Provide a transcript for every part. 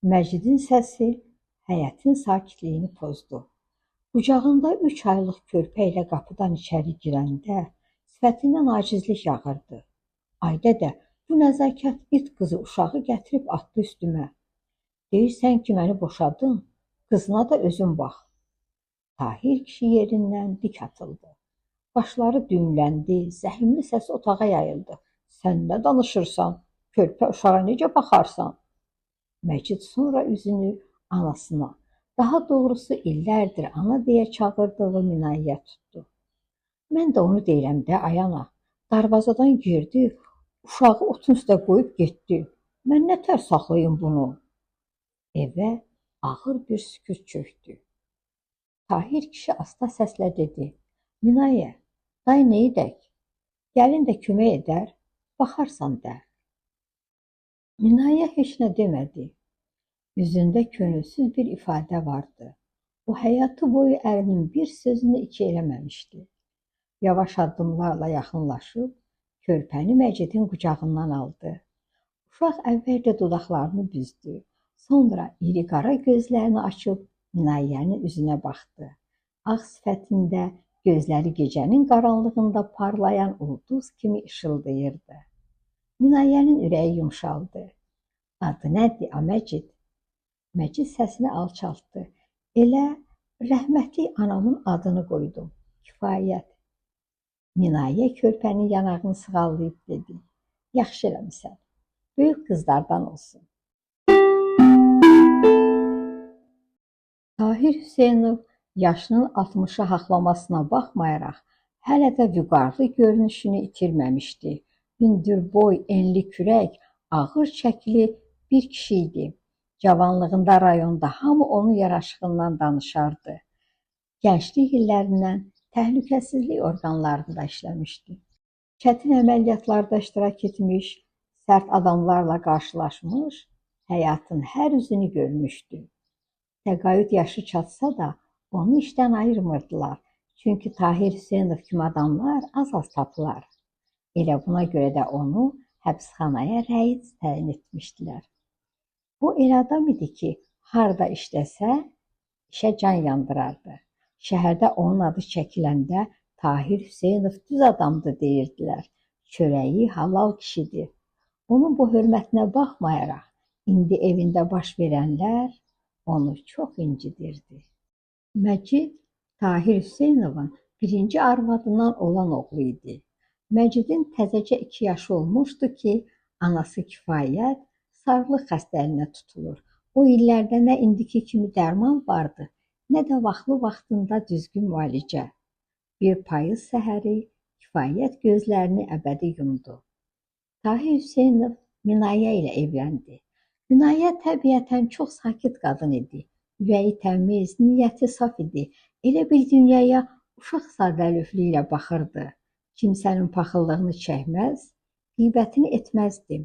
Məcidin səsi həyətin sakitliyini pozdu. Qucağında 3 aylıq körpə ilə qapıdan içəri girəndə sifətindən acizlik yağırdı. Ay dədə, bu nəzakət it qızı uşağı gətirib atdı üstümə. Deyirsən ki, məni boşadın, qızına da özün bax. Tahir kişi yerindən dik atıldı. Başları düyünləndi, zəhimli səsi otağa yayıldı. Sən nə danışırsan? Körpə uşağa necə baxarsan? Məcid sonra üzünü anasına, daha doğrusu illərdir ana deyə çağırdığı Minaya tutdu. Mən də onu deyirəm də, ay ana. Darvazadan girdi, uşağı otun üstə qoyub getdi. Mən nə tər saxlayım bunu? Evə ağır bir sükut çökdü. Tahir kişi asta səslə dedi. Minaya, day nə edək? Gəlin də kömək edər, baxarsan də. Minaya heç nə demədi. Yüzündə könülsüz bir ifadə vardı. O həyatı boyu ərinin bir sözünü iki eləməmişdi. Yavaş addımlarla yaxınlaşıb, körpəni Məcidin qucağından aldı. Uşaq əvvəlcə dodaqlarını büzdü. Sonra iri qara gözlərini açıb Minayənin üzünə baxdı. Ağ sifətində gözləri gecənin qaranlığında parlayan ulduz kimi işıldayırdı. Minayənin ürəyi yumşaldı. Adı nədir, Məcid? Məcid səsini alçaltdı. Elə rəhmətli anamın adını qoydum. Kifayət. Minayə körpənin yanağını sığallayıb dedi. Yaxşı eləmisən. Böyük qızlardan olsun. Tahir Hüseynov yaşının 60'a haqlamasına baxmayaraq, hələ də vüqarlı görünüşünü itirməmişdi. Hündür boy, enli kürək, ağır çəkili bir kişi idi. Cavanlığında rayonda hamı onun yaraşığından danışardı. Gənclik illərindən təhlükəsizlik orqanlarında işləmişdi. Çətin əməliyyatlarda iştirak etmiş, sərt adamlarla qarşılaşmış, həyatın hər üzünü görmüşdü. Təqaüd yaşı çatsa da onu işdən ayırmırdılar. Çünki Tahir Hüseynov kimi adamlar az tapılar. Elə buna görə də onu həbsxanaya rəis təyin etmişdilər. O elə adam idi ki, harda işləsə, işə can yandırardı. Şəhərdə onun adı çəkiləndə Tahir Hüseynov düz adamdır deyirdilər. Çörəyi halal kişidir. Onun bu hörmətinə baxmayaraq, indi evində baş verənlər onu çox incidirdi. Məcid, Tahir Hüseynovun birinci arvadından olan oğlu idi. Məcidin təzəcə 2 yaşı olmuşdu ki, anası Kifayət sarılıq xəstəliyinə tutulur. O illərdə nə indiki kimi dərman vardı, nə də vaxtında düzgün müalicə. Bir payız səhəri Kifayət gözlərini əbədi yumdu. Tahir Hüseynov Minayə ilə evləndi. Minayə təbiətən çox sakit qadın idi. Ürəyi təmiz, niyyəti saf idi. Elə bil dünyaya uşaq sadəlövhlüyü ilə baxırdı. Kimsənin paxıllığını çəkməz, qeybətini etməzdi.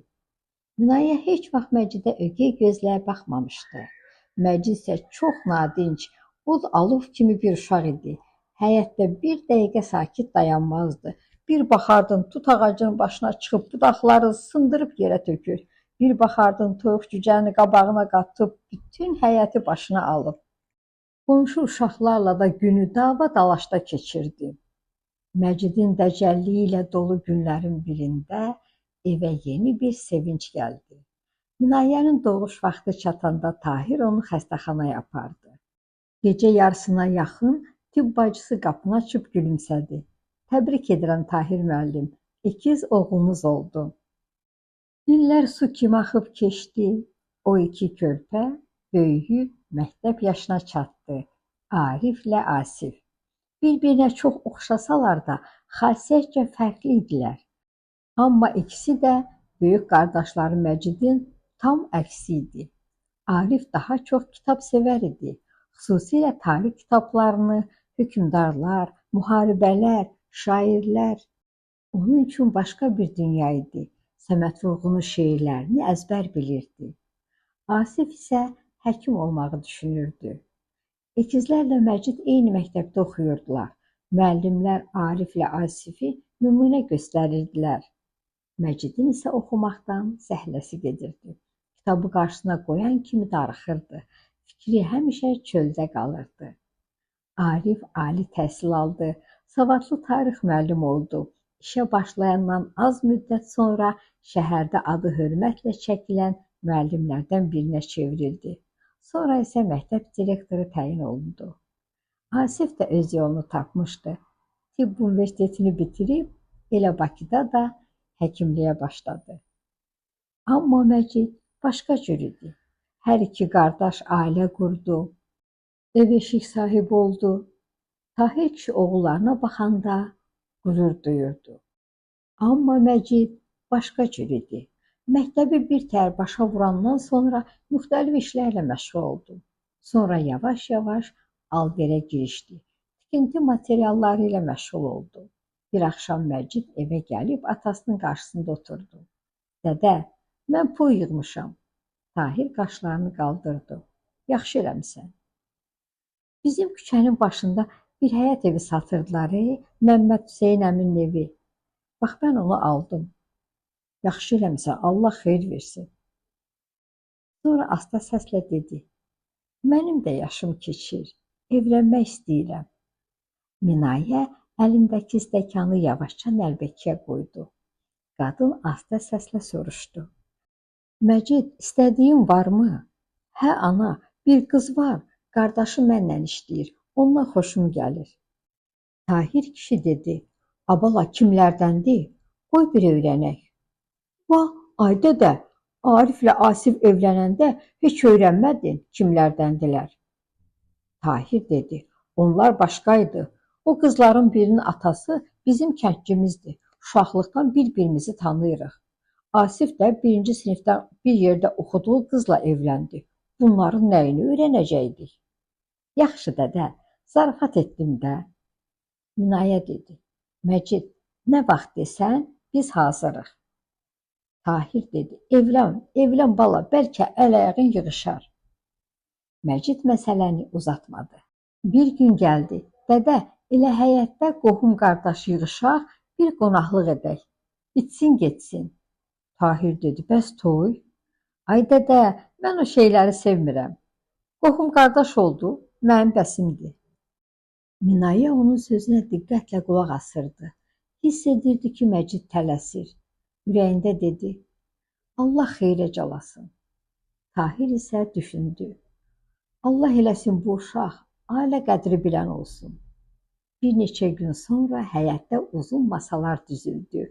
Minayə heç vaxt Məcidə ögey gözlə baxmamışdı. Məcid isə çox nadinc, od alov kimi bir uşaq idi. Həyətdə bir dəqiqə sakit dayanmazdı. Bir baxardın tut ağacının başına çıxıb budaqları sındırıb yerə tökür. Bir baxardın toyuq cücəni qabağına qatıb bütün həyəti başına alıb. Qonşu uşaqlarla da günü dava dalaşda keçirdi. Məcidin dəcəlliyi ilə dolu günlərin birində evə yeni bir sevinç gəldi. Minayənin doğuş vaxtı çatanda Tahir onu xəstəxanaya apardı. Gecə yarısına yaxın tibb bacısı qapını açıb gülümsədi. Təbrik edirəm Tahir müəllim, ikiz oğlunuz oldu. İllər su kimi axıb keçdi. O 2 körpə böyüyüb məktəb yaşına çatdı. Ariflə Asif. Bir-birinə çox oxşasalar da xasiyyətcə fərqli idilər. Amma ikisi də böyük qardaşları Məcidin tam əksi idi. Arif daha çox kitab sevər idi. Xüsusilə tarix kitablarını, hökmdarlar, müharibələr, şairlər. Onun üçün başqa bir dünya idi. Səməd Vurğunun şeirlərini əzbər bilirdi. Asif isə həkim olmağı düşünürdü. İkizlərlə Məcid eyni məktəbdə oxuyurdular. Müəllimlər Ariflə Asifi nümunə göstərirdilər. Məcidin isə oxumaqdan zəhləsi gedirdi. kitabı qarşısına qoyan kimi darıxırdı. Fikri həmişə çöldə qalırdı. Arif ali təhsil aldı, savadlı tarix müəllimi oldu. İşə başlayandan az müddət sonra şəhərdə adı hörmətlə çəkilən müəllimlərdən birinə çevrildi. Sonra isə məktəb direktoru təyin olundu. Asif də öz yolunu tapmışdı. Tibb universitetini bitirib, elə Bakıda da həkimliyə başladı. Amma Məcid başqa cür idi. Hər iki qardaş ailə qurdu, ev-eşik sahibi oldu. Tahir kişi oğullarına baxanda qürur duyurdu. Amma Məcid başqa cür idi. Məktəbi bir tər başa vurandan sonra müxtəlif işlərlə məşğul oldu. Sonra yavaş-yavaş alverə girişdi. Tikinti materialları ilə məşğul oldu. Bir axşam Məcid evə gəlib atasının qarşısında oturdu. Dədə, mən pul yığmışam. Tahir qaşlarını qaldırdı. Yaxşı eləmisən. Bizim küçənin başında bir həyət evi satırdılar, Məmməd Hüseyin əminin evi. Bax, mən onu aldım. Yaxşı eləmisən, Allah xeyir versin. Sonra asta səslə dedi. Mənim də yaşım keçir, evlənmək istəyirəm. Minayə əlindəki stəkanı yavaşca nəlbəkiyə qoydu. Qadın asta səslə soruşdu. Məcid, istədiyin varmı? Hə, ana, bir qız var, qardaşı mənlə işləyir, ondan xoşum gəlir. Tahir kişi dedi, abala kimlərdəndir? Qoy bir öyrənək. Vah, ay dədə, Ariflə Asif evlənəndə heç öyrənmədin kimlərdəndilər. Tahir dedi, onlar başqaydı. O qızların birinin atası bizim kəndcimizdir. Uşaqlıqdan bir-birimizi tanıyırıq. Asif də birinci sinifdən bir yerdə oxuduğu qızla evləndi. Bunların nəyini öyrənəcəkdik? Yaxşı dədə, zarafat etdim də. Minayə dedi, Məcid, nə vaxt desən, biz hazırıq. Tahir dedi, evlən bala, bəlkə əl-ayağın yığışar. Məcid məsələni uzatmadı. Bir gün gəldi, dədə, elə həyətdə qohum qardaş yığışaq, bir qonaqlıq edək. Bitsin getsin. Tahir dedi, bəs toy? Ay dədə, mən o şeyləri sevmirəm. Qohum qardaş oldu, mənim bəsimdir. Minayə onun sözünə diqqətlə qulaq asırdı. Hiss edirdi ki, Məcid tələsir. Ürəyində dedi, Allah xeyrə calasın. Tahir isə düşündü. Allah eləsin bu uşaq, ailə qədri bilən olsun. Bir neçə gün sonra həyətdə uzun masalar düzüldü.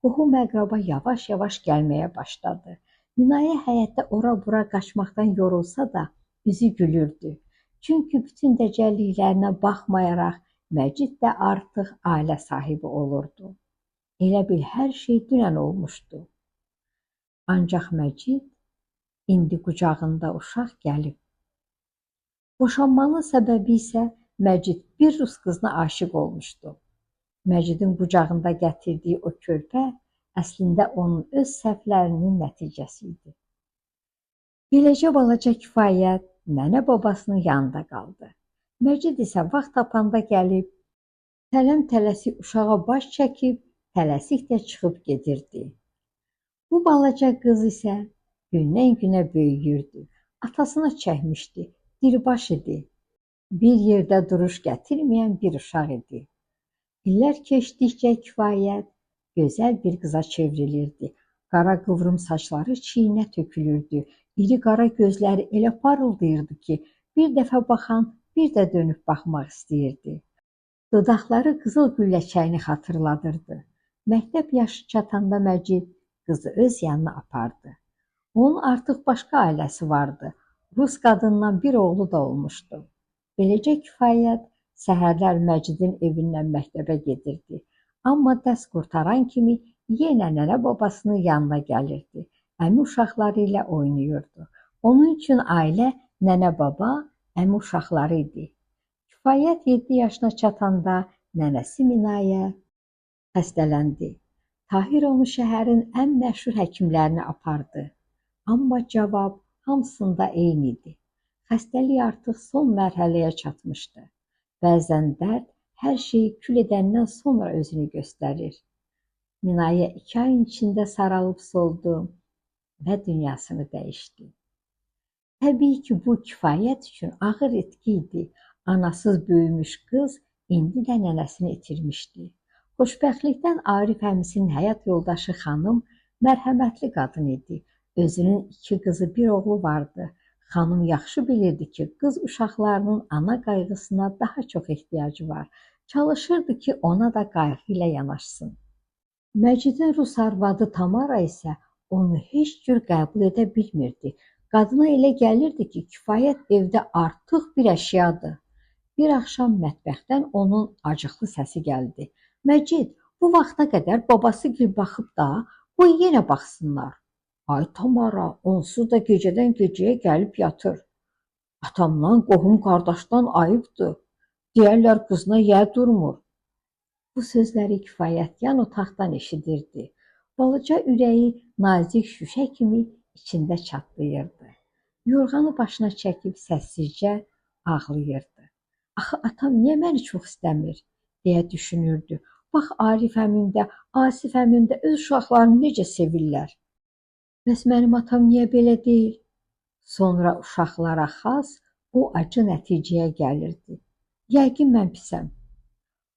Qohum əqraba yavaş-yavaş gəlməyə başladı. Minayə həyətdə ora-bura qaçmaqdan yorulsa da üzü gülürdü. Çünki bütün dəcəlliklərinə baxmayaraq Məcid də artıq ailə sahibi olurdu. Elə bil hər şey dünən olmuşdu. Ancaq Məcid indi qucağında uşaq gəlib. Boşanmanın səbəbi isə Məcid bir rus qızına aşiq olmuşdu. Məcidin qucağında gətirdiyi o körpə əslində onun öz səhvlərinin nəticəsi idi. Beləcə balaca Kifayət nənə babasının yanında qaldı. Məcid isə vaxt tapanda gəlib, tələm-tələsik uşağa baş çəkib, tələsik də çıxıb gedirdi. Bu balaca qız isə gündən-günə böyüyürdü. Atasına çəkmişdi, diribaş idi. Bir yerdə duruş gətirməyən bir uşaq idi. İllər keçdikcə Kifayət gözəl bir qıza çevrilirdi. Qara qıvrım saçları çiyinə tökülürdü. İri qara gözləri elə parıldayırdı ki, bir dəfə baxan bir də dönüb baxmaq istəyirdi. Dodaqları qızıl gülləçəyini xatırladırdı. Məktəb yaşı çatanda Məcid qızı öz yanına apardı. Onun artıq başqa ailəsi vardı. Rus qadından bir oğlu da olmuşdu. Beləcə Kifayət səhərlər Məcidin evindən məktəbə gedirdi. Amma dərs qurtaran kimi yenə nənə babasının yanına gəlirdi. Əmi uşaqları ilə oynayırdı. Onun üçün ailə nənə baba, əmi uşaqları idi. Kifayət 7 yaşına çatanda nənəsi Minayə xəstələndi. Tahir onu şəhərin ən məşhur həkimlərinə apardı. Amma cavab hamısında eyni idi. Xəstəlik artıq son mərhələyə çatmışdı. Bəzən dərd hər şeyi kül edəndən sonra özünü göstərir. Minayə 2 ayın içində saralıb soldu. və dünyasını dəyişdi. Təbii ki, bu kifayət üçün ağır itki idi. Anasız böyümüş qız indi də nənəsini itirmişdi. Xoşbəxtlikdən Arif əmisinin həyat yoldaşı xanım mərhəmətli qadın idi. Özünün 2 qızı, 1 oğlu vardı. Xanım yaxşı bilirdi ki, qız uşaqlarının ana qayğısına daha çox ehtiyacı var. Çalışırdı ki, ona da qayğı ilə yanaşsın. Məcidin rus arvadı Tamara isə onu heç cür qəbul edə bilmirdi. Qadına elə gəlirdi ki, kifayət evdə artıq bir əşyadır. Bir axşam mətbəxdən onun acıqlı səsi gəldi. Məcid, bu vaxta qədər babası gil baxıb da, qoy yenə baxsınlar. Ay Tamara, onsuz da gecədən gecəyə gəlib yatır. Atamdan, qohum qardaşdan ayıbdır. Deyərlər qızına yə durmur. Bu sözləri kifayət yan otaqdan eşidirdi. Balaca ürəyi nazik şüşə kimi içində çatlayırdı. Yorğanı başına çəkib səssizcə ağlayırdı. Axı atam niyə məni çox istəmir, deyə düşünürdü. Bax Arif əmim də, Asif əmim də öz uşaqlarını necə sevirlər. Bəs mənim atam niyə belə deyil? Sonra uşaqlara xas o acı nəticəyə gəlirdi. Yəqin mən pisəm.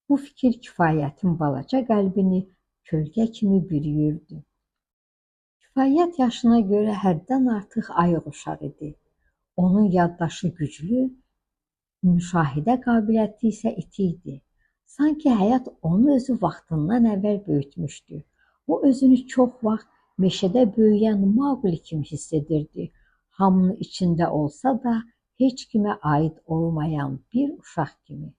Bu fikir kifayətin balaca qəlbini kölgə kimi bürüyürdü. Kifayət yaşına görə həddən artıq ayıq uşaq idi. Onun yaddaşı güclü, müşahidə qabiliyyəti isə iti idi. Sanki həyat onu özü vaxtından əvvəl böyütmüşdü. O özünü çox vaxt meşədə böyüyən Maqli kimi hiss edirdi. Hamının içində olsa da heç kimə aid olmayan bir uşaq kimi.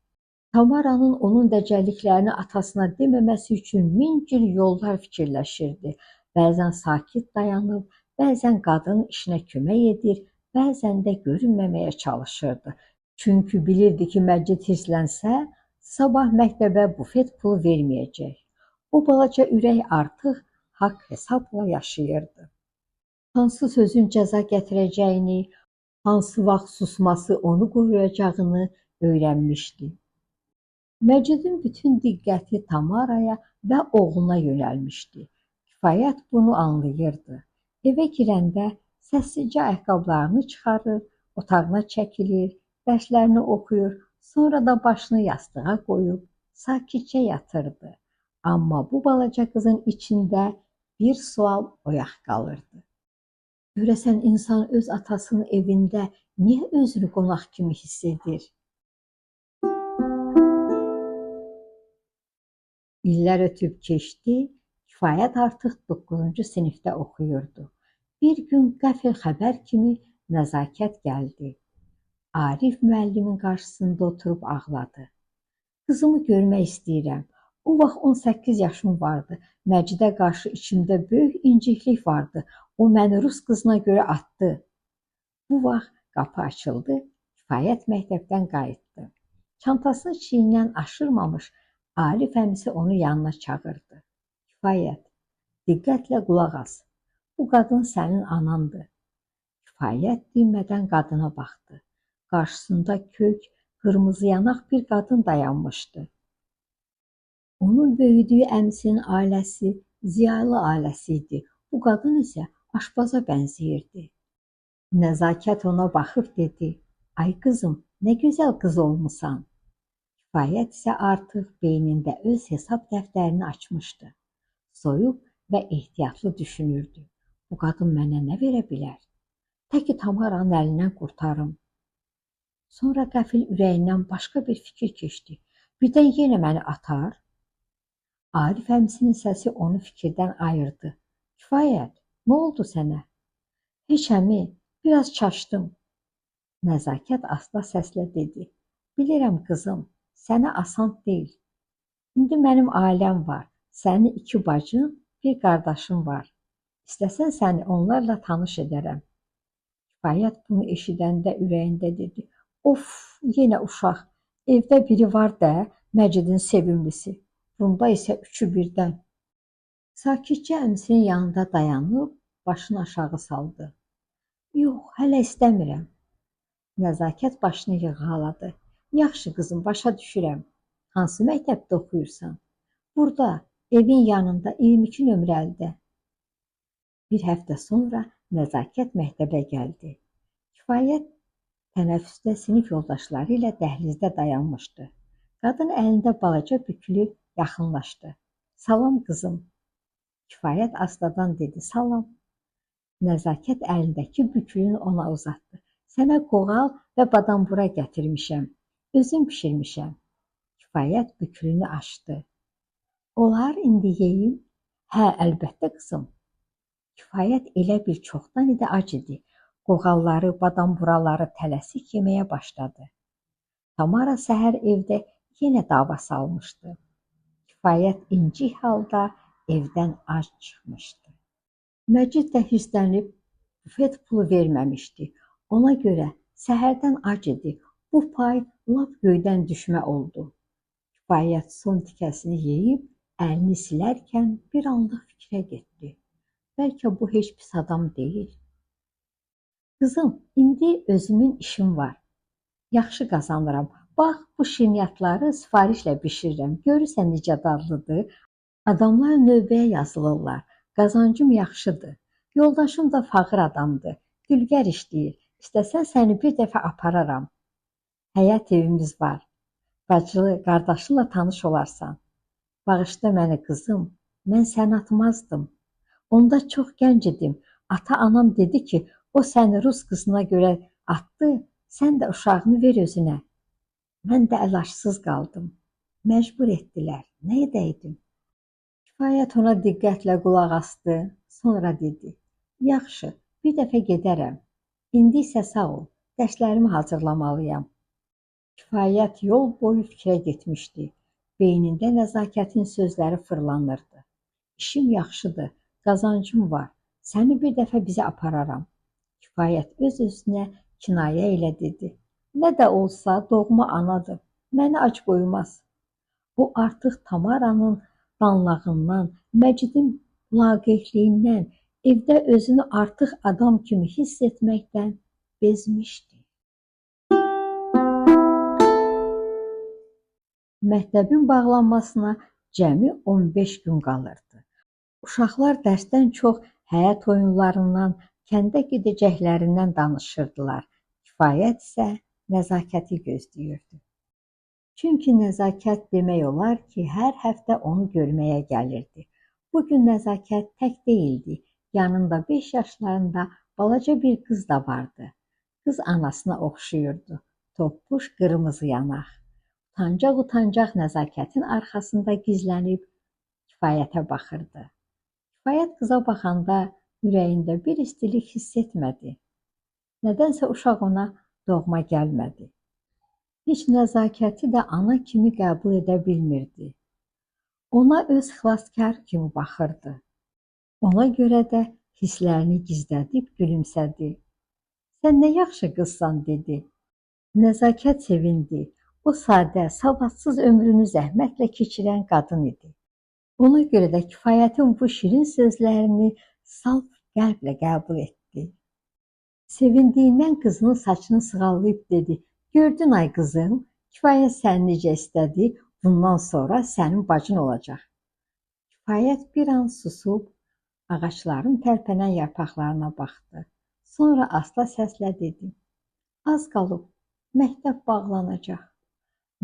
Tamaranın onun dəcəlliklərini atasına deməməsi üçün min cür yollar fikirləşirdi. Bəzən sakit dayanıb, bəzən qadının işinə kömək edir, bəzən də görünməməyə çalışırdı. Çünki bilirdi ki, Məcid hirslənsə, sabah məktəbə bufet pulu verməyəcək. O balaca ürək artıq haqq hesabla yaşayırdı. Hansı sözün cəza gətirəcəyini, hansı vaxt susması onu qoruyacağını öyrənmişdi. Məcidin bütün diqqəti Tamaraya və oğluna yönəlmişdi. Kifayət bunu anlayırdı. Evə girəndə səssizcə ayaqqabılarını çıxarır, otağına çəkilir, dərslərini oxuyur, sonra da başını yastığa qoyub sakitcə yatırdı. Amma bu balaca qızın içində bir sual oyaq qalırdı. Görəsən insan öz atasının evində niyə özünü qonaq kimi hiss edir? İllər ötüb keçdi, Kifayət artıq 9-cu sinifdə oxuyurdu. Bir gün qəfil xəbər kimi nəzakət gəldi. Arif müəllimin qarşısında oturub ağladı. Qızımı görmək istəyirəm. O vaxt 18 yaşım vardı. Məcidə qarşı içimdə böyük inciklik vardı. O məni rus qızına görə atdı. Bu vaxt qapı açıldı. Kifayət məktəbdən qayıtdı. Çantasını çiynindən aşırmamış Arif əmisi onu yanına çağırdı. Kifayət, diqqətlə qulaq as. Bu qadın sənin anandır. Kifayət dinmədən qadına baxdı. Qarşısında kök, qırmızı yanaq bir qadın dayanmışdı. Onun böyüdüyü əmisinin ailəsi ziyalı ailəsi idi. Bu qadın isə aşpaza bənzəyirdi. Nəzakət ona baxıb dedi, ay qızım, nə gözəl qız olmusan. Kifayət isə artıq beynində öz hesab dəftərini açmışdı. Soyuq və ehtiyatlı düşünürdü. Bu qadın mənə nə verə bilər? Təki Tamaranın əlindən qurtarım. Sonra qəfil ürəyindən başqa bir fikir keçdi. Birdən yenə məni atar. Arif əmisinin səsi onu fikirdən ayırdı. Kifayət, nə oldu sənə? Heç əmi, biraz çaşdım. Nəzakət asta səslə dedi. Bilirəm qızım, sənə asan deyil. İndi mənim ailəm var. Sənin 2 bacın, bir qardaşın var. İstəsən səni onlarla tanış edərəm. Kifayət bunu eşidəndə ürəyində dedi. Of, yenə uşaq. Evdə biri var da, Məcidin sevimlisi. Bunda isə 3-ü birdən. Sakitcə əmisinin yanında dayanıb, başını aşağı saldı. Yox, hələ istəmirəm. Nəzakət başını yığaladı. Yaxşı qızım, başa düşürəm. Hansı məktəbdə oxuyursan? Burada, evin yanında 22 nömrəlidə. Bir həftə sonra Nəzakət məktəbə gəldi. Kifayət tənəffüsdə sinif yoldaşları ilə dəhlizdə dayanmışdı. Qadın əlində balaca bükülü yaxınlaşdı. Salam qızım. Kifayət astadan dedi, salam. Nəzakət əlindəki bükülünü ona uzatdı. Sənə qoğal və badambura gətirmişəm. Özüm bişirmişəm. Kifayət bükülünü açdı. Olar indi yeyim? Hə, əlbəttə qızım. Kifayət elə bir çoxdan idi ac idi. Qoğalları, badamburaları tələsik yeməyə başladı. Tamara səhər evdə yenə dava salmışdı. Kifayət incik halda evdən ac çıxmışdı. Məcid də hirslənib bufet pulu verməmişdi. Ona görə səhərdən ac idi. Bu pay lap göydən düşmə oldu. Kifayət son tikəsini yeyib, əlini silərkən bir anlıq fikrə getdi. Bəlkə bu heç pis adam deyil. Qızım, indi özümün işim var. Yaxşı qazanıram. Bax, bu şirniyyatları sifarişlə bişirirəm. Görürsən necə dadlıdır. Adamlar növbəyə yazılırlar. Qazancım yaxşıdır. Yoldaşım da fağır adamdır. Dülgər işləyir. İstəsən səni bir dəfə apararam. Həyət evimiz var. Bacılı, qardaşınla tanış olarsan. Bağışla məni qızım. Mən səni atmazdım. Onda çox gənc idim. Ata-anam dedi ki, o səni rus qızına görə atdı, sən də uşağını ver özünə. Mən də əlacsız qaldım. Məcbur etdilər. Nə edəydim? Kifayət ona diqqətlə qulaq asdı. Sonra dedi, yaxşı, bir dəfə gedərəm. İndi isə sağ ol, dərslərimi hazırlamalıyam. Kifayət yol boyu fikrə getmişdi. Beynində Nəzakətin sözləri fırlanırdı. İşim yaxşıdır, qazancım var. Səni bir dəfə bizə apararam. Kifayət öz-özünə kinayə ilə dedi. Nə də olsa doğma anadır. Məni ac qoymaz. O artıq Tamaranın danlağından, Məcidin laqeydliyindən, evdə özünü artıq adam kimi hiss etməkdən bezmişdi. Məktəbin bağlanmasına cəmi 15 gün qalırdı. Uşaqlar dərsdən çox həyət oyunlarından, kəndə gedəcəklərindən danışırdılar. Kifayət isə Nəzakəti gözləyirdi. Çünki Nəzakət demək olar ki, hər həftə onu görməyə gəlirdi. Bugün Nəzakət tək deyildi. Yanında 5 yaşlarında balaca bir qız da vardı. Qız anasına oxşuyurdu. Toppuş qırmızı yanaq. Utancaq Nəzakətin arxasında gizlənib Kifayətə baxırdı. Kifayət qıza baxanda ürəyində bir istilik hiss etmədi. Nədənsə uşaq ona doğma gəlmədi. Heç Nəzakəti də ana kimi qəbul edə bilmirdi. Ona öz xilaskar kimi baxırdı. Ona görə də hisslərini gizlədib gülümsədi. Sən nə yaxşı qızsan, dedi. Nəzakət sevindi. O sadə, savadsız ömrünü zəhmətlə keçirən qadın idi. Ona görə də Kifayətin bu şirin sözlərini saf qəlblə qəbul etdi. Sevindiyindən qızının saçını sığallayıb dedi. Gördün ay qızım, Kifayət səni necə istədi, bundan sonra sənin bacın olacaq. Kifayət bir an susub, ağacların tərpənən yarpaqlarına baxdı. Sonra asta səslə dedi. Az qalıb, məktəb bağlanacaq.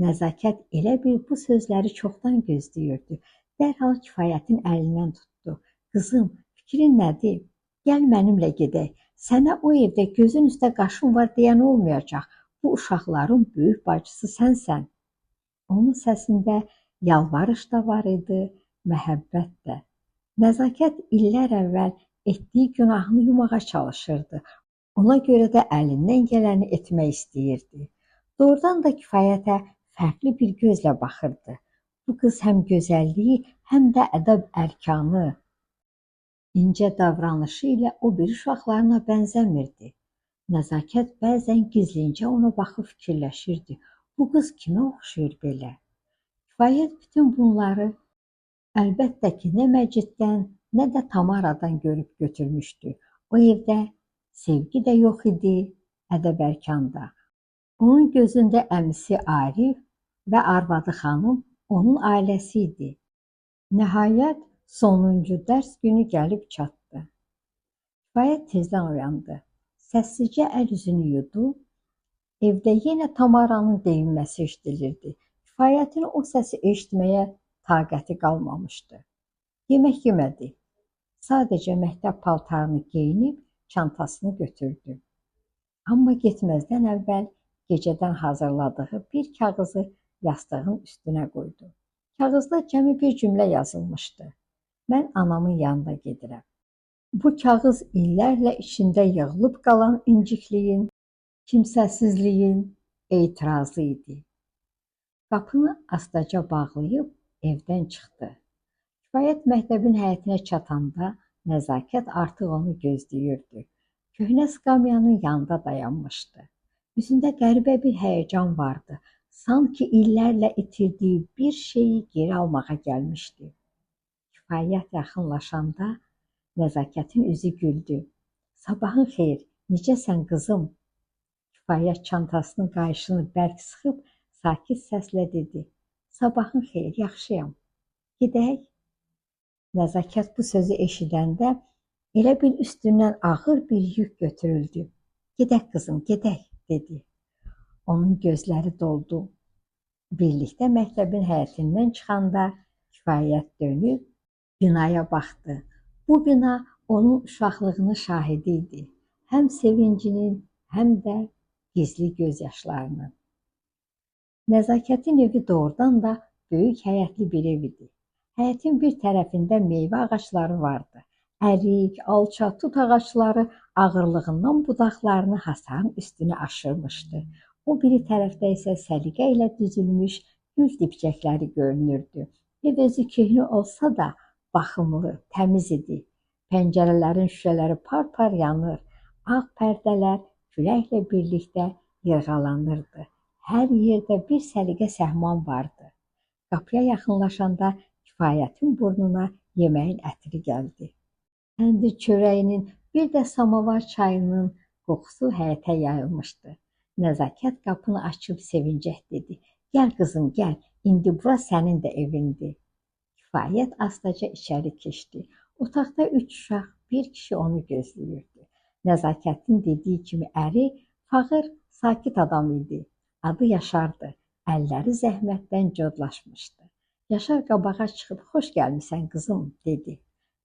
Nəzakət elə bir bu sözləri çoxdan gözləyirdi. Dərhal Kifayətin əlindən tutdu. Qızım, fikrin nədir? Gəl mənimlə gedək. Sənə o evdə gözün üstə qaşın var deyən olmayacaq. Bu uşaqların böyük bacısı sənsən. Onun səsində yalvarış da var idi, məhəbbət də. Nəzakət illər əvvəl etdiyi günahını yumağa çalışırdı. Ona görə də əlindən gələni etmək istəyirdi. Doğrudan da Kifayətə fərqli bir gözlə baxırdı. Bu qız həm gözəlliyi, həm də ədəb ərkanı, incə davranışı ilə o bir uşaqlarına bənzəmirdi. Nəzakət bəzən gizlincə ona baxıb fikirləşirdi. Bu qız kimə oxşuyur belə? Kifayət bütün bunları əlbəttə ki, nə Məciddən, nə də Tamaradan görüb götürmüşdü. O evdə sevgi də yox idi, ədəb-ərkan da. Onun gözündə əmisi Arif və arvadı xanım onun ailəsi idi. Nəhayət, sonuncu dərs günü gəlib çatdı. Kifayət tezdən oyandı. Səssizcə əl üzünü yudu. Evdə yenə Tamaranın deyinməsi eşidilirdi. Kifayətin o səsi eşitməyə taqəti qalmamışdı. Yemək yemədi. Sadəcə məktəb paltarını geyinib çantasını götürdü. Amma getməzdən əvvəl gecədən hazırladığı bir kağızı yastığın üstünə qoydu. Kağızda cəmi bir cümlə yazılmışdı. Mən anamın yanına gedirəm. Bu kağız illərlə içində yığılıb qalan incikliyin, kimsəsizliyin etirazı idi. Qapını astaca bağlayıb evdən çıxdı. Kifayət məktəbin həyətinə çatanda nəzakət artıq onu gözləyirdi. Köhnə skamyanın yanında dayanmışdı. Üzündə qəribə bir həyəcan vardı. Sanki illərlə itirdiyi bir şeyi geri almağa gəlmişdi. Kifayət yaxınlaşanda nəzakətin üzü güldü. Sabahın xeyir, necəsən qızım? Kifayət çantasının qayışını bərk sıxıb sakit səslə dedi. Sabahın xeyir, yaxşıyam. Gedək. Nəzakət bu sözü eşidəndə elə bil üstündən ağır bir yük götürüldü. Gedək qızım, gedək, dedi. Onun gözləri doldu. Birlikdə məktəbin həyətindən çıxanda Kifayət dönüb binaya baxdı. Bu bina onun uşaqlığının şahidi idi. Həm sevincinin, həm də gizli gözyaşlarının. Nəzakətin evi doğrudan da böyük həyətli bir ev idi. Həyətin bir tərəfində meyvə ağacları vardı. Ərik, alça, tut ağacları ağırlığından budaqlarını hasarın üstünə aşırmışdı. O biri tərəfdə isə səliqə ilə düzülmüş gül dibçəkləri görünürdü. Ev özü köhnə olsa da baxımlı, təmiz idi. Pəncərələrin şüşələri par-par yanır. Ağ pərdələr küləklə birlikdə yırğalanırdı. Hər yerdə bir səliqə səhman vardı. Qapıya yaxınlaşanda Kifayətin burnuna yeməyin ətri gəldi. Təndir çörəyinin, bir də samavar çayının qoxusu həyətə yayılmışdı. Nəzakət qapını açıb sevincək dedi. Gəl qızım, gəl, indi bura sənin də evindir. Kifayət astaca içəri keçdi. Otaqda 3 uşaq, bir kişi onu gözləyirdi. Nəzakətin dediyi kimi əri fağır, sakit adam idi. Adı Yaşardı. Əlləri zəhmətdən codlaşmışdı. Yaşar qabağa çıxıb, xoş gəlmisən qızım, dedi.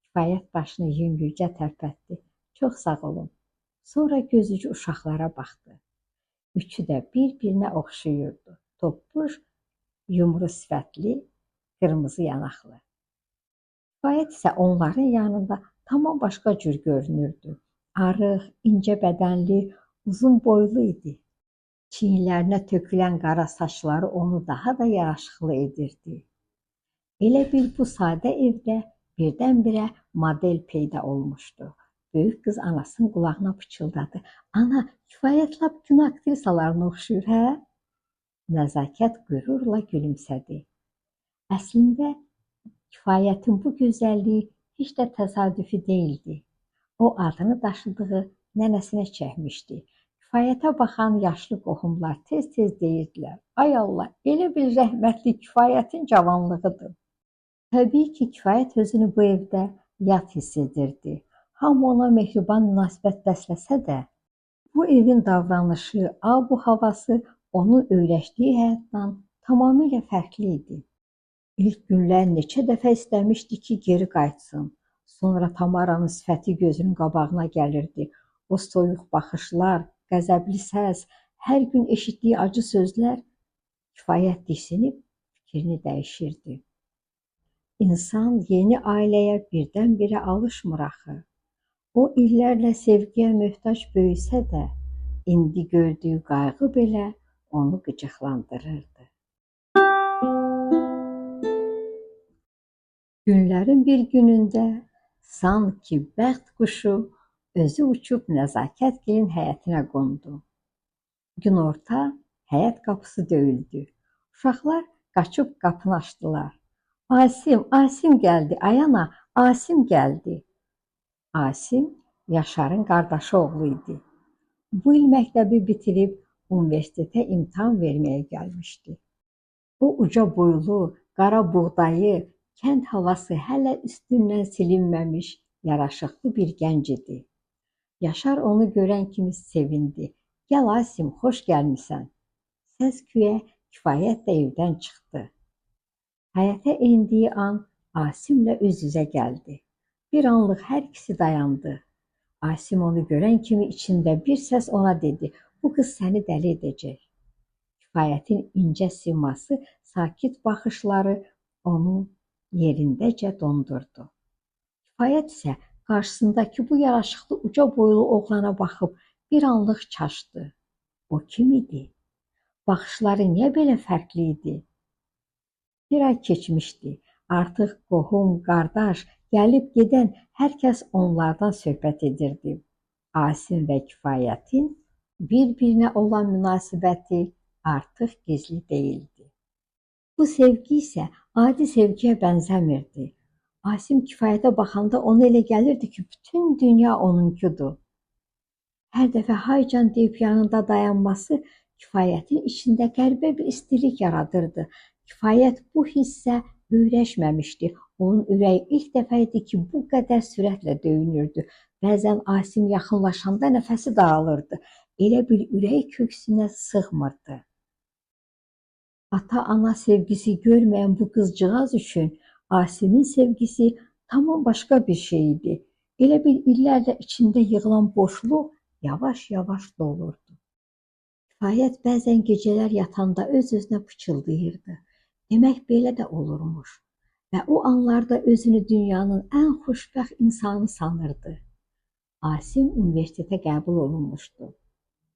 Kifayət başını yüngülcə tərpətdi. Çox sağ olun. Sonra gözücü uşaqlara baxdı. Üçü də bir-birinə oxşayırdı. Toppuş, yumru sifətli, qırmızı yanaqlı. Kifayət isə onların yanında tamam başqa cür görünürdü. Arıq, incə bədənli, uzun boylu idi. Çiyinlərinə tökülən qara saçları onu daha da yaraşıqlı edirdi. Elə bil bu sadə evdə birdən-birə model peyda olmuşdu. Böyük qız anasının qulağına pıçıldadı. Ana, Kifayət lap kino aktrisalarına oxşuyur, hə? Nəzakət qürurla gülümsədi. Əslində, Kifayətin bu gözəlliyi heç də təsadüfi deyildi. O adını daşıdığı nənəsinə çəkmişdi. Kifayətə baxan yaşlı qohumlar tez-tez deyirdilər. Ay Allah, elə bil rəhmətli Kifayətin cavanlığıdır. Təbii ki, Kifayət özünü bu evdə yad hiss edirdi. Hamı ona mehriban münasibət bəsləsə də, bu evin davranışı, bu havası onun öyrəşdiyi həyatdan tamamilə fərqli idi. İlk günlər neçə dəfə istəmişdi ki, geri qayıtsın. Sonra Tamaranın sifəti gözünün qabağına gəlirdi. O soyuq baxışlar, qəzəbli səs, hər gün eşitdiyi acı sözlər Kifayət diksinib fikrini dəyişirdi. İnsan yeni ailəyə birdən-birə alışmır axı. O illərlə sevgiyə möhtac böyüsə də, indi gördüyü qayğı belə onu qıcıqlandırırdı. Günlərin bir günündə sanki bəxt quşu özü uçub Nəzakətgilin həyətinə qondu. Günorta həyət qapısı döyüldü. Uşaqlar qaçıb qapını açdılar. Asim, Asim gəldi, Ayana, Asim gəldi. Asim, Yaşarın qardaşı oğlu idi. Bu il məktəbi bitirib universitetə imtahan verməyə gəlmişdi. O uca boylu, qara buğdayı, kənd havası hələ üstündən silinməmiş, yaraşıqlı bir gənc idi. Yaşar onu görən kimi sevindi. Gəl Asim, xoş gəlmisən. Səs güyə Kifayət də evdən çıxdı. Həyətə endiyi an Asimlə üz-üzə gəldi. Bir anlıq hər ikisi dayandı. Asim onu görən kimi içində bir səs ona dedi: "Bu qız səni dəli edəcək." Kifayətin incə siması, sakit baxışları onu yerindəcə dondurdu. Kifayət isə qarşısındakı bu yaraşıqlı uca boylu oğlana baxıb bir anlıq çaşdı. O kim idi? Baxışları niyə belə fərqli idi? Bir ay keçmişdi. Artıq qohum, qardaş, gəlib gedən hər kəs onlardan söhbət edirdi. Asim və Kifayətin bir-birinə olan münasibəti artıq gizli deyildi. Bu sevgi isə adi sevgiyə bənzəmirdi. Asim Kifayətə baxanda ona elə gəlirdi ki, bütün dünya onunkudur. Hər dəfə haycan deyib yanında dayanması Kifayətin içində qəribə bir istilik yaradırdı. Kifayət bu hissə öyrəşməmişdi. Onun ürəyi ilk dəfə idi ki, bu qədər sürətlə döyünürdü. Bəzən Asim yaxınlaşanda nəfəsi daralırdı. Elə bil ürəyi köksünə sığmırdı. Ata-ana sevgisi görməyən bu qızcığaz üçün Asimin sevgisi tamam başqa bir şey idi. Elə bil illərlə içində yığılan boşluq yavaş-yavaş dolurdu. Kifayət bəzən gecələr yatanda öz-özünə pıçıldayırdı. Demək belə də olurmuş. Və o anlarda özünü dünyanın ən xoşbəxt insanı sanırdı. Asim universitetə qəbul olunmuşdu.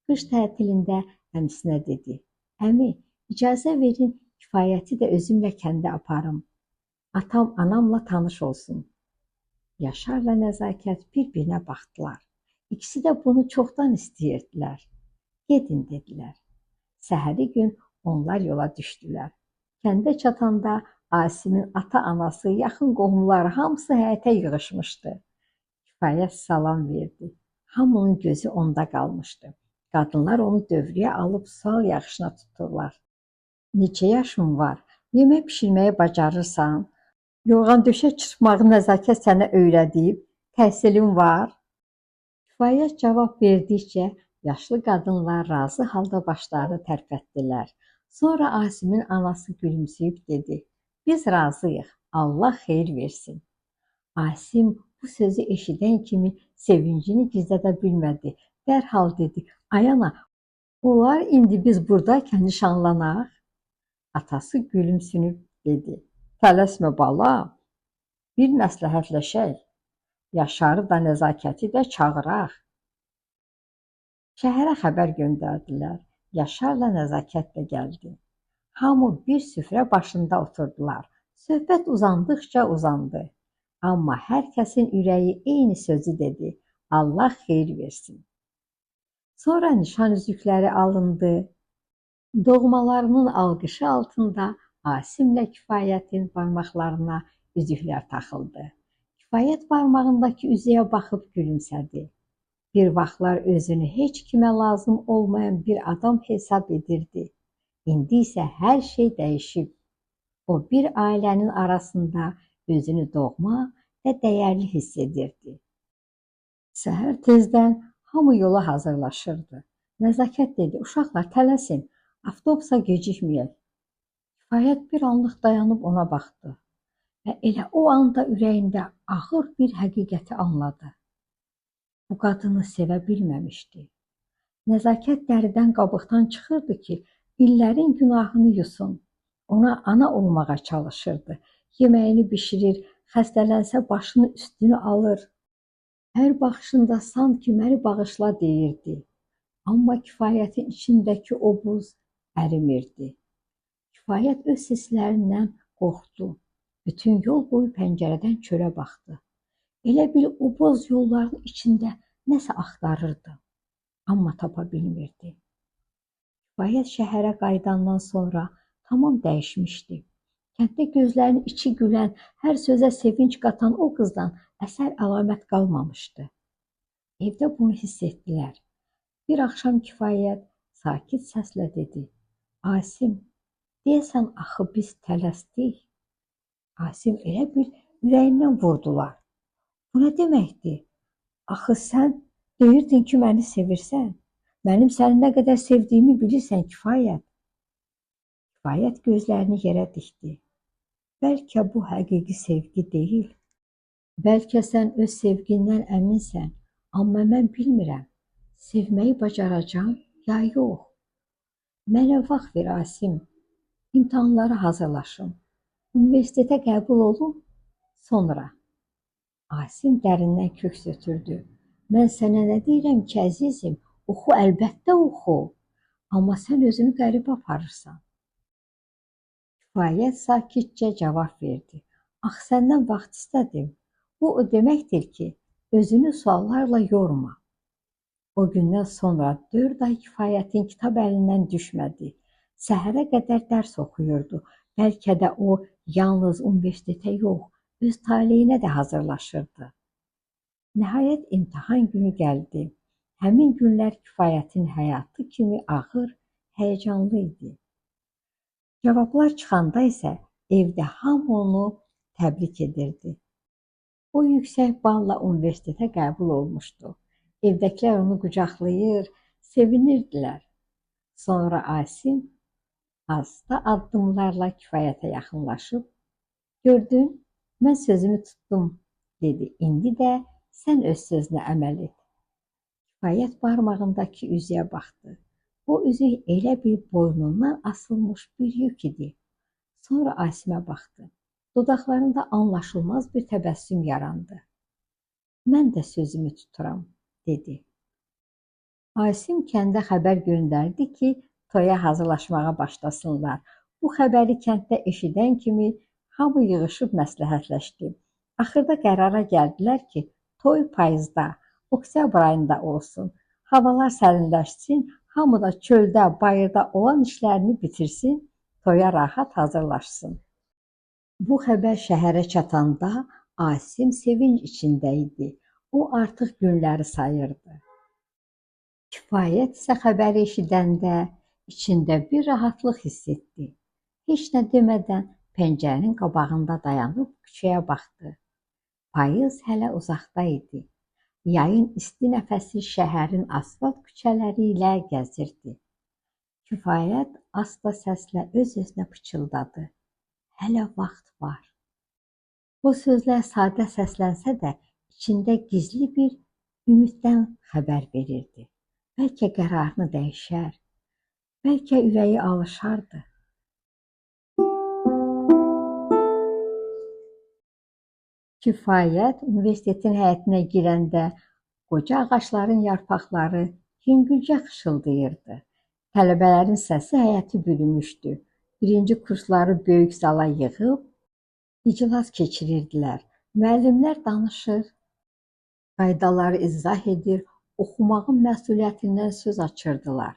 Qış tətilində əmisinə dedi: "Əmi, icazə verin Kifayəti də özümlə kəndə aparım. Atam, anamla tanış olsun." Yaşarla Nəzakət bir-birinə baxdılar. İkisi də bunu çoxdan istəyirdilər. "Gedin," dedilər. Səhəri gün onlar yola düşdülər. Kəndə çatanda Asimin ata-anası, yaxın qohumları hamısı həyətə yığışmışdı. Kifayət salam verdi. Hamının gözü onda qalmışdı. Qadınlar onu dövrəyə alıb sual yağışına tuturlar. "Neçə yaşın var? Yemək bişirməyi bacarırsan? Yorğan döşək çırpmağı Nəzakət sənə öyrədib? Təhsilin var?" Kifayət cavab verdikcə yaşlı qadınlar razı halda başlarını tərpətdilər. Sonra Asimin anası gülümsəyib dedi: "Biz razıyıq, Allah xeyir versin." Asim bu sözü eşidən kimi sevincini gizlədə bilmədi. Dərhal dedi: "Ay ana, olar indi biz burdaykən nişanlanaq?" Atası gülümsünüb dedi: "Tələsmə bala, bir məsləhətləşək. Yaşarı da Nəzakəti də çağıraq." Şəhərə xəbər göndərdilər. Yaşarla Nəzakət də gəldi. Hamı bir süfrə başında oturdular. Söhbət uzandıqca uzandı. Amma hər kəsin ürəyi eyni sözü dedi: Allah xeyir versin. Sonra nişan üzükləri alındı. Doğmalarının alqışı altında Asimlə Kifayətin barmaqlarına üzüklər taxıldı. Kifayət barmağındakı üzüyə baxıb gülümsədi. Bir vaxtlar özünü heç kimə lazım olmayan bir adam hesab edirdi. İndi isə hər şey dəyişib. O bir ailənin arasında özünü doğma və dəyərli hiss edirdi. Səhər tezdən hamı yola hazırlaşırdı. Nəzakət dedi: "Uşaqlar tələsin, avtobusa gecikməyək." Kifayət bir anlıq dayanıb ona baxdı və elə o anda ürəyində ağır bir həqiqəti anladı. Bu qadını sevə bilməmişdi. Nəzakət dəridən qabıqdan çıxırdı ki, illərin günahını yusun. Ona ana olmağa çalışırdı. Yeməyini bişirir, xəstələnsə başını üstünü alır. Hər baxışında sanki məni bağışla deyirdi. Amma Kifayətin içindəki o buz ərimirdi. Kifayət öz seslərindən qorxdu. Bütün yol boyu pəncərədən çölə baxdı. Elə bil o boz yolların içində nəsə axtarırdı. Amma tapa bilmirdi. Kifayət şəhərə qayıdandan sonra tamam dəyişmişdi. Kənddə gözlərinin içi gülən, hər sözə sevinç qatan o qızdan əsər əlamət qalmamışdı. Evdə bunu hiss etdilər. Bir axşam Kifayət sakit səslə dedi: "Asim, deyəsən axı biz tələsdik." Asim elə bil ürəyindən vurdular. "Bu nə deməkdir? Axı sən Deyirdin ki, məni sevirsən. Mənim səni nə qədər sevdiyimi bilirsən, Kifayət. Kifayət gözlərini yerə dikdi. Bəlkə bu həqiqi sevgi deyil. Bəlkə sən öz sevgindən əminsən, amma mən bilmirəm, sevməyi bacaracağam ya yox. Mənə vaxt ver, Asim. İmtahanlara hazırlaşım. Universitetə qəbul olum, sonra. Asim dərindən köks ötürdü. Mən sənə nə deyirəm ki, əzizim, oxu, əlbəttə oxu. Amma sən özünü qəribə aparırsan. Kifayət sakitcə cavab verdi. Ax, səndən vaxt istədim. Bu o deməkdir ki, özünü suallarla yorma. O gündən sonra 4 ay Kifayətin kitab əlindən düşmədi. Səhərə qədər dərs oxuyurdu. Bəlkə də o yalnız universitetə yox, öz taleyinə də hazırlaşırdı. Nəhayət imtahan günü gəldi. Həmin günlər Kifayətin həyatı kimi ağır, həyəcanlı idi. Cavablar çıxanda isə evdə hamı onu təbrik edirdi. O yüksək balla universitetə qəbul olmuşdu. Evdəkilər onu qucaqlayır, sevinirdilər. Sonra Asim asta addımlarla Kifayətə yaxınlaşıb, gördün, mən sözümü tutdum, dedi. İndi də sən öz sözünə əməl et. Kifayət barmağındakı üzüyə baxdı. O üzük elə bir boynundan asılmış bir yük idi. Sonra Asimə baxdı. Dodaqlarında anlaşılmaz bir təbəssüm yarandı. Mən də sözümü tuturam, dedi. Asim kəndə xəbər göndərdi ki, toya hazırlaşmağa başlasınlar. Bu xəbəri kənddə eşidən kimi hamı yığışıb məsləhətləşdi. Axırda qərara gəldilər ki, toy payızda, oktyabr ayında olsun. Havalar sərinləşsin, hamı da çöldə, bayırda olan işlərini bitirsin, toya rahat hazırlaşsın. Bu xəbər şəhərə çatanda Asim sevinç içində idi. O artıq günləri sayırdı. Kifayət isə xəbəri eşidəndə içində bir rahatlıq hiss etdi. Heç nə demədən pəncərənin qabağında dayanıb küçəyə baxdı. Payız hələ uzaqda idi. Yayın isti nəfəsi şəhərin asfalt küçələri ilə gəzirdi. Kifayət asta səslə öz-özünə pıçıldadı. Hələ vaxt var. Bu sözlər sadə səslənsə də içində gizli bir ümiddən xəbər verirdi. Bəlkə qərarını dəyişər, bəlkə ürəyi alışardı. Kifayət universitetin həyətinə girəndə qoca ağacların yarpaqları yüngülcə xışıldayırdı. Tələbələrin səsi həyəti bürümüşdü. Birinci kursları böyük zala yığıb iclas keçirirdilər. Müəllimlər danışır, qaydaları izah edir, oxumağın məsuliyyətindən söz açırdılar.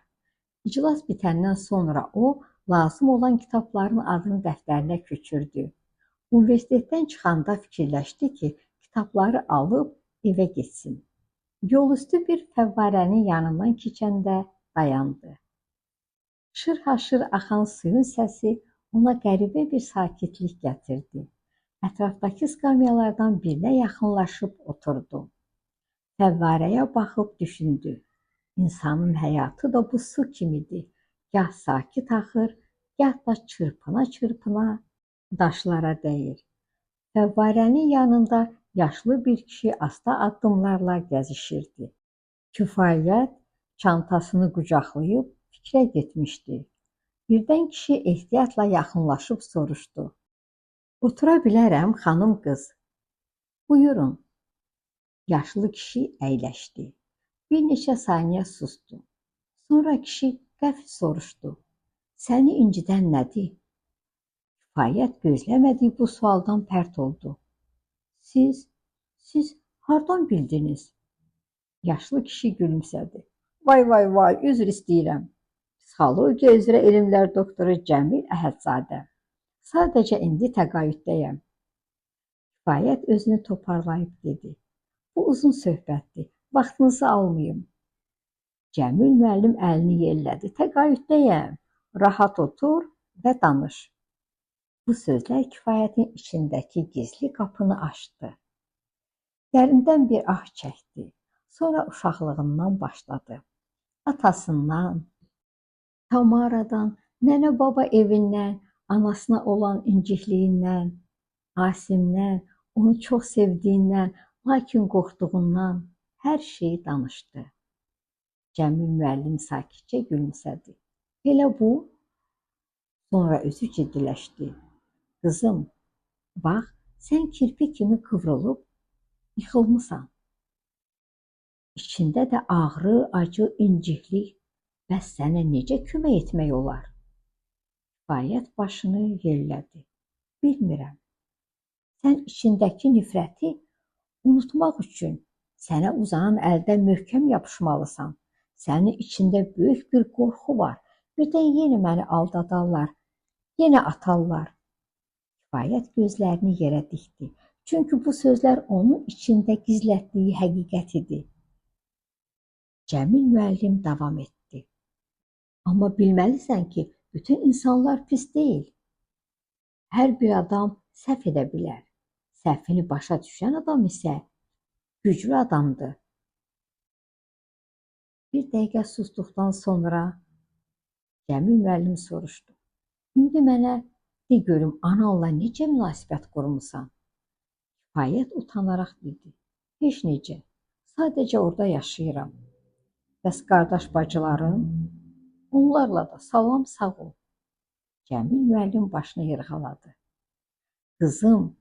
İclas bitəndən sonra o, lazım olan kitabların adını dəftərinə köçürdü. Universitetdən çıxanda fikirləşdi ki, kitabları alıb evə getsin. Yolüstü bir fəvvarənin yanından keçəndə dayandı. Şırhaşır axan suyun səsi ona qəribə bir sakitlik gətirdi. Ətrafdakı skamyalardan birinə yaxınlaşıb oturdu. Fəvvarəyə baxıb düşündü. İnsanın həyatı da bu su kimidir. Gah sakit axır, gah da çırpına-çırpına daşlara dəyir. Fəvvarənin yanında yaşlı bir kişi asta addımlarla gəzişirdi. Kifayət çantasını qucaqlayıb fikrə getmişdi. Birdən kişi ehtiyatla yaxınlaşıb soruşdu. Otura bilərəm, xanım qız. Buyurun. Yaşlı kişi əyləşdi. Bir neçə saniyə susdu. Sonra kişi qəfil soruşdu. Səni incidən nədir? Kifayət gözləmədiyi bu sualdan pərt oldu. Siz hardan bildiniz? Yaşlı kişi gülümsədi. Vay, üzr istəyirəm. Psixologiya üzrə elmlər doktoru Cəmil Əhədzadə. Sadəcə indi təqaüddəyəm. Kifayət özünü toparlayıb dedi. Bu uzun söhbətdir, vaxtınızı almayım. Cəmil müəllim əlini yellədi. Təqaüddəyəm, rahat otur və danış. Bu sözlər Kifayətin içindəki gizli qapını açdı. Dərindən bir ah çəkdi. Sonra uşaqlığından başladı. Atasından, Tamaradan, nənə-baba evindən, anasına olan incikliyindən, Asimdən, onu çox sevdiyindən, lakin qorxduğundan hər şeyi danışdı. Cəmil müəllim sakitcə gülümsədi. Elə bu? Sonra özü ciddiləşdi. Qızım, bax, sən kirpi kimi qıvrılıb yıxılmısan. İçində də ağrı, acı, inciklik. Bəs sənə necə kömək etmək olar? Kifayət başını yerlədi. Bilmirəm. Sən içindəki nifrəti unutmaq üçün sənə uzanan əldən möhkəm yapışmalısan. Sənin içində böyük bir qorxu var. Birdən yenə məni aldadarlar, yenə atarlar. Kifayət gözlərini yerə dikdi. Çünki bu sözlər onun içində gizlətdiyi həqiqət idi. Cəmil müəllim davam etdi. Amma bilməlisən ki, bütün insanlar pis deyil. Hər bir adam səhv edə bilər. Səhvini başa düşən adam isə güclü adamdır. Bir dəqiqə susduqdan sonra Cəmil müəllim soruşdu. İndi mənə de görüm, ananla necə münasibət qurmusan? Kifayət utanaraq dedi. Heç necə, sadəcə orada yaşayıram. Bəs qardaş bacıların? Onlarla da salam sağ ol. Cəmil müəllim başını yırğaladı. Qızım,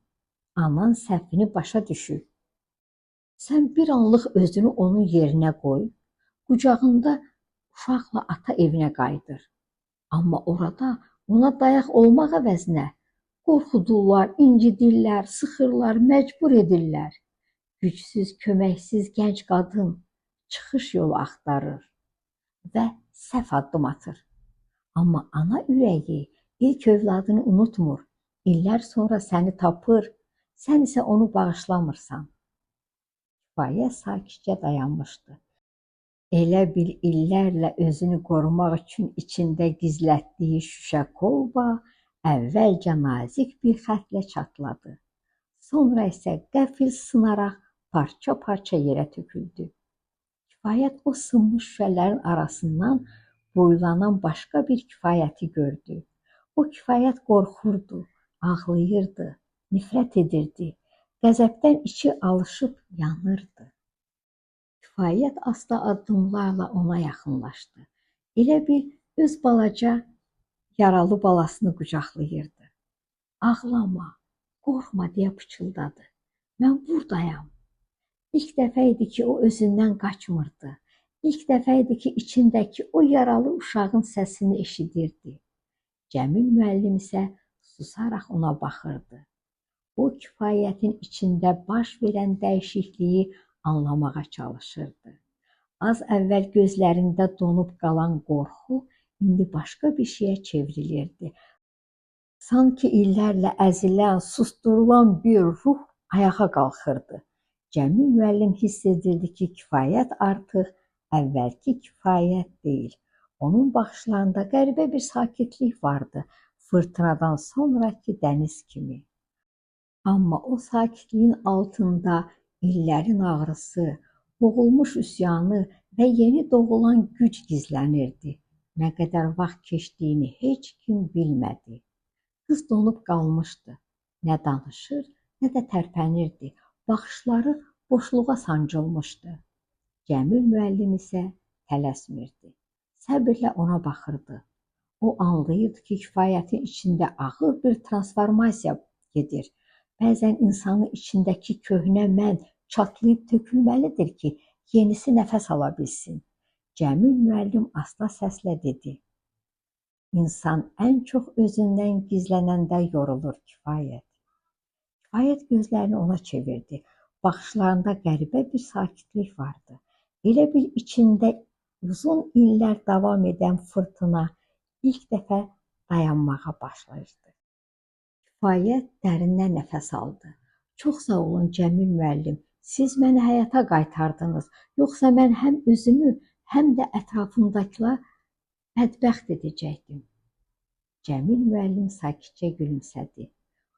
anan səhvini başa düşür. Sən bir anlıq özünü onun yerinə qoy. Qucağında uşaqla ata evinə qayıdır. Amma orada ona dayaq olmaq əvəzinə qorxudurlar, incidirlər, sıxırlar, məcbur edirlər. Gücsüz, köməksiz gənc qadın çıxış yolu axtarır və səhv addım atır. Amma ana ürəyi ilk övladını unutmur. İllər sonra səni tapır, sən isə onu bağışlamırsan. Kifayət sakitcə dayanmışdı. Elə bil illərlə özünü qorumaq üçün içində gizlətdiyi şüşə kolba əvvəlcə nazik bir xətlə çatladı. Sonra isə qəfil sınaraq parça-parça yerə töküldü. Kifayət o sınmış şüşələrin arasından boylanan başqa bir kifayəti gördü. O kifayət qorxurdu, ağlayırdı, nifrət edirdi, qəzəbdən içi alışıb yanırdı. Kifayət asta addımlarla ona yaxınlaşdı. Elə bil öz balaca yaralı balasını qucaqlayırdı. Ağlama, qorxma deyə pıçıldadı. Mən buradayam. İlk dəfə idi ki, o özündən qaçmırdı. İlk dəfə idi ki, içindəki o yaralı uşağın səsini eşidirdi. Cəmil müəllim isə susaraq ona baxırdı. O kifayətin içində baş verən dəyişikliyi anlamağa çalışırdı. Az əvvəl gözlərində donub qalan qorxu indi başqa bir şeyə çevrilirdi. Sanki illərlə əzilən, susturulan bir ruh ayağa qalxırdı. Cəmil müəllim hiss edirdi ki, kifayət artıq əvvəlki kifayət deyil. Onun baxışlarında qəribə bir sakitlik vardı, fırtınadan sonraki dəniz kimi. Amma o sakitliyin altında illərin ağrısı, boğulmuş üsyanı və yeni doğulan güc gizlənirdi. Nə qədər vaxt keçdiyini heç kim bilmədi. Qız donub qalmışdı. Nə danışır, nə də tərpənirdi. Baxışları boşluğa sancılmışdı. Cəmil müəllim isə tələsmirdi. Səbirlə ona baxırdı. O anlayırdı ki, kifayətin içində ağır bir transformasiya gedir. Bəzən insanın içindəki köhnə mən çatlayıb tökülməlidir ki, yenisi nəfəs ala bilsin. Cəmil müəllim asta səslə dedi. İnsan ən çox özündən gizlənəndə yorulur kifayət. Kifayət gözlərini ona çevirdi. Baxışlarında qəribə bir sakitlik vardı. Elə bil içində uzun illər davam edən fırtına ilk dəfə dayanmağa başlayırdı. Kifayət dərindən nəfəs aldı. Çox sağ olun Cəmil müəllim, siz məni həyata qaytardınız. Yoxsa mən həm özümü, həm də ətrafımdakılar bədbəxt edəcəkdim. Cəmil müəllim sakitcə gülümsədi.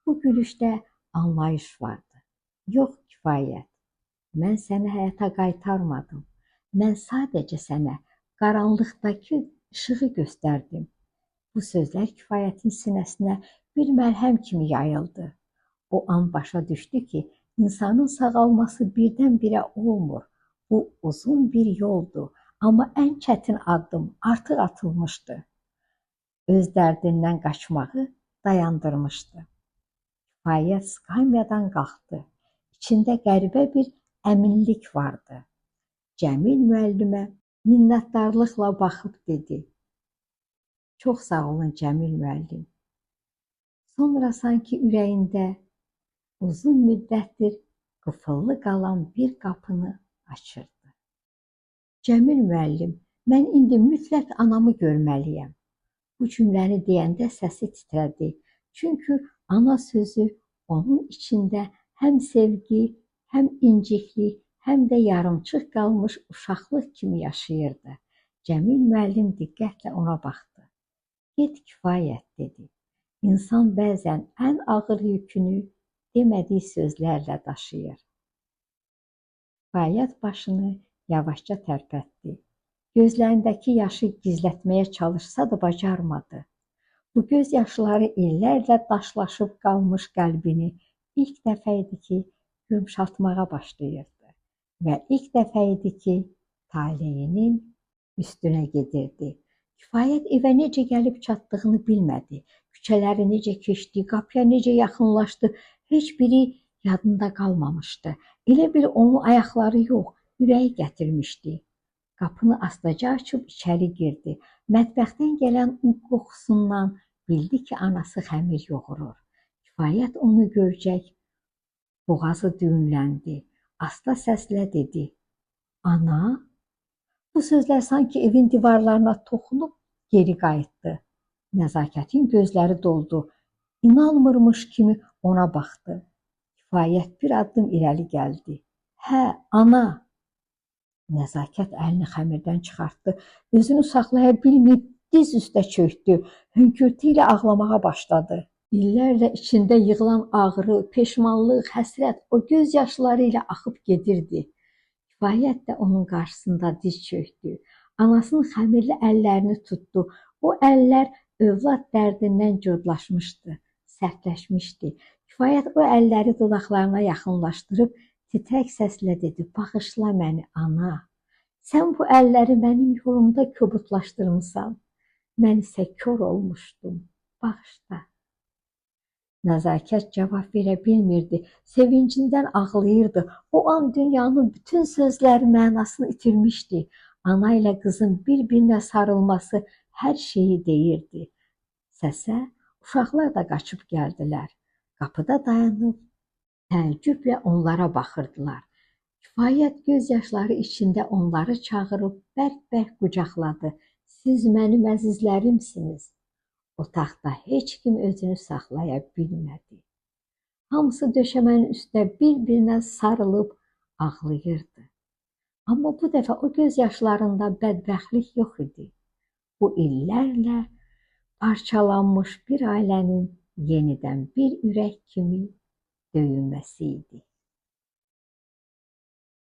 Bu gülüşdə anlayış vardı. Yox kifayət, Mən səni həyata qaytarmadım. Mən sadəcə sənə qaranlıqdakı işığı göstərdim. Bu sözlər Kifayətin sinəsinə bir məlhəm kimi yayıldı. O an başa düşdü ki, insanın sağalması birdən-birə olmur. Bu uzun bir yoldur, amma ən çətin addım artıq atılmışdı. Öz dərdindən qaçmağı dayandırmışdı. Kifayət skamyadan qalxdı. İçində qəribə bir əminlik vardı. Cəmil müəllimə minnətdarlıqla baxıb dedi: "Çox sağ olun Cəmil müəllim." Sonra sanki ürəyində uzun müddətdir qıfıllı qalan bir qapını açırdı. "Cəmil müəllim, mən indi mütləq anamı görməliyəm." Bu cümləni deyəndə səsi titrədi. Çünki ana sözü onun içində həm sevgi, həm inciklik, həm də yarımçıq qalmış uşaqlıq kimi yaşayırdı. Cəmil müəllim diqqətlə ona baxdı. "Get Kifayət," dedi. "İnsan bəzən ən ağır yükünü demədiyi sözlərlə daşıyır." Kifayət başını yavaşca tərpətdi. Gözlərindəki yaşı gizlətməyə çalışsa da bacarmadı. Bu göz yaşları illərlə daşlaşıb qalmış qəlbini ilk dəfə idi ki, yumşaltmağa başlayırdı. Və ilk dəfə idi ki, taleyinin üstünə gedirdi. Kifayət evə necə gəlib çatdığını bilmədi. Küçələri necə keçdi, qapıya necə yaxınlaşdı, heç biri yadında qalmamışdı. Elə bil onun ayaqları yox, ürəyi gətirmişdi. Qapını astaca açıb içəri girdi. Mətbəxdən gələn un qoxusundan bildi ki, anası xəmir yoğurur. Kifayət onu görəcək, boğazı düyünləndi. Asta səslə dedi: "Ana?" Bu sözlər sanki evin divarlarına toxunub geri qayıtdı. Nəzakətin gözləri doldu. İnanmırmış kimi ona baxdı. Kifayət bir addım irəli gəldi. "Hə, ana." Nəzakət əlini xəmirdən çıxartdı. Özünü saxlaya bilməyib diz üstə çöktü. Hönkürtü ilə ağlamağa başladı. İllərlə içində yığılan ağrı, peşmanlıq, həsrət o göz yaşları ilə axıb gedirdi. Kifayət də onun qarşısında diz çöktü. Anasının xəmirli əllərini tutdu. O əllər övlad dərdindən codlaşmışdı, sərtləşmişdi. Kifayət o əlləri dodaqlarına yaxınlaşdırıb titrək səslə dedi: "Bağışla məni, ana. Sən bu əlləri mənim yolumda kobudlaşdırmısan. Mən isə kör olmuşdum. Bağışla." Nəzakət cavab verə bilmirdi. Sevincindən ağlayırdı. O an dünyanın bütün sözləri mənasını itirmişdi. Ana ilə qızın bir-birinə sarılması hər şeyi deyirdi. Səsə uşaqlar da qaçıb gəldilər. Qapıda dayanıb təəccüblə onlara baxırdılar. Kifayət göz yaşları içində onları çağırıb bərk-bərk qucaqladı. "Siz mənim əzizlərimsiniz." Otaqda heç kim özünü saxlaya bilmədi. Hamısı döşəmənin üstə bir-birinə sarılıb ağlayırdı. Amma bu dəfə o göz yaşlarında bədbəxtlik yox idi. Bu illərlə parçalanmış bir ailənin yenidən bir ürək kimi döyünməsi idi.